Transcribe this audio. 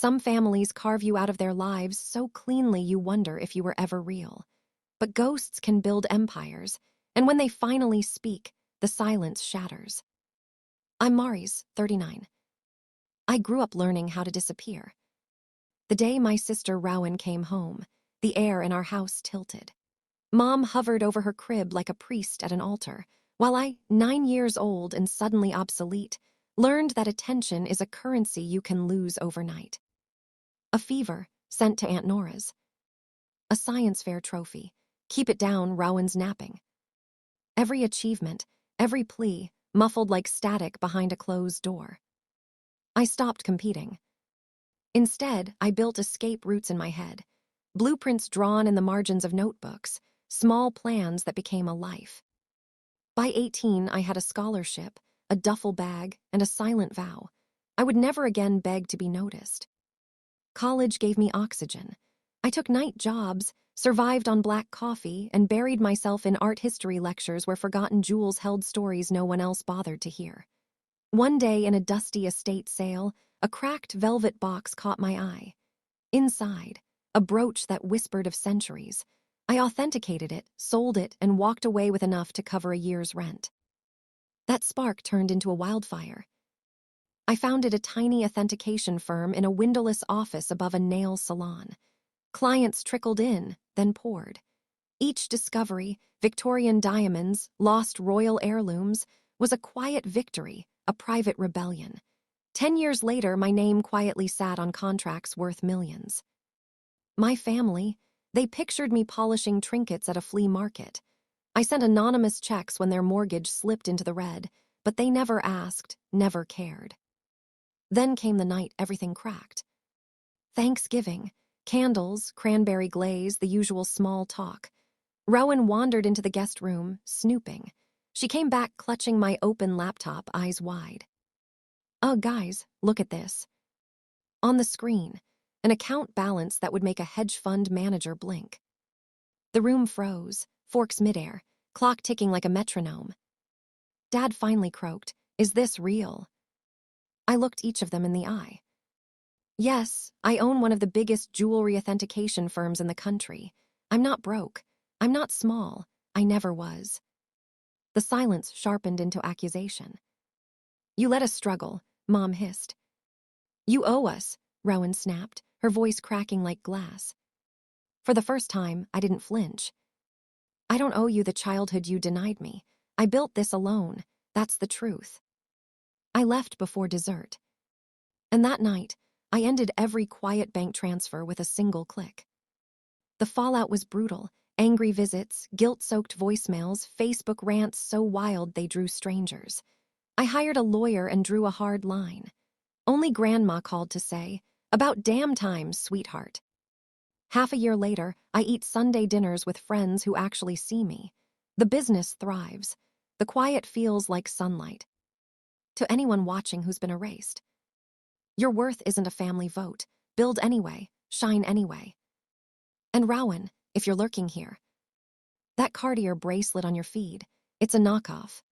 Some families carve you out of their lives so cleanly you wonder if you were ever real. But ghosts can build empires, and when they finally speak, the silence shatters. I'm Maurice, 39. I grew up learning how to disappear. The day my sister Rowan came home, the air in our house tilted. Mom hovered over her crib like a priest at an altar, while I, 9 years old and suddenly obsolete, learned that attention is a currency you can lose overnight. A fever, sent to Aunt Nora's. A science fair trophy. Keep it down, Rowan's napping. Every achievement, every plea, muffled like static behind a closed door. I stopped competing. Instead, I built escape routes in my head, blueprints drawn in the margins of notebooks, small plans that became a life. By 18, I had a scholarship, a duffel bag, and a silent vow. I would never again beg to be noticed. College gave me oxygen. I took night jobs, survived on black coffee, and buried myself in art history lectures where forgotten jewels held stories no one else bothered to hear. One day in a dusty estate sale, a cracked velvet box caught my eye. Inside, a brooch that whispered of centuries. I authenticated it, sold it, and walked away with enough to cover a year's rent. That spark turned into a wildfire. I founded a tiny authentication firm in a windowless office above a nail salon. Clients trickled in, then poured. Each discovery, Victorian diamonds, lost royal heirlooms, was a quiet victory, a private rebellion. 10 years later, my name quietly sat on contracts worth millions. My family, they pictured me polishing trinkets at a flea market. I sent anonymous checks when their mortgage slipped into the red, but they never asked, never cared. Then came the night everything cracked. Thanksgiving, candles, cranberry glaze, the usual small talk. Rowan wandered into the guest room, snooping. She came back clutching my open laptop, eyes wide. Guys, look at this. On the screen, an account balance that would make a hedge fund manager blink. The room froze, forks midair, clock ticking like a metronome. Dad finally croaked, "Is this real?" I looked each of them in the eye. Yes, I own one of the biggest jewelry authentication firms in the country. I'm not broke. I'm not small. I never was. The silence sharpened into accusation. You let us struggle, Mom hissed. You owe us, Rowan snapped, her voice cracking like glass. For the first time, I didn't flinch. I don't owe you the childhood you denied me. I built this alone. That's the truth. I left before dessert. And that night, I ended every quiet bank transfer with a single click. The fallout was brutal. Angry visits, guilt-soaked voicemails, Facebook rants so wild they drew strangers. I hired a lawyer and drew a hard line. Only Grandma called to say, "About damn time, sweetheart." Half a year later, I eat Sunday dinners with friends who actually see me. The business thrives. The quiet feels like sunlight. To anyone watching who's been erased. Your worth isn't a family vote. Build anyway, shine anyway. And Rowan, if you're lurking here, that Cartier bracelet on your feed, it's a knockoff.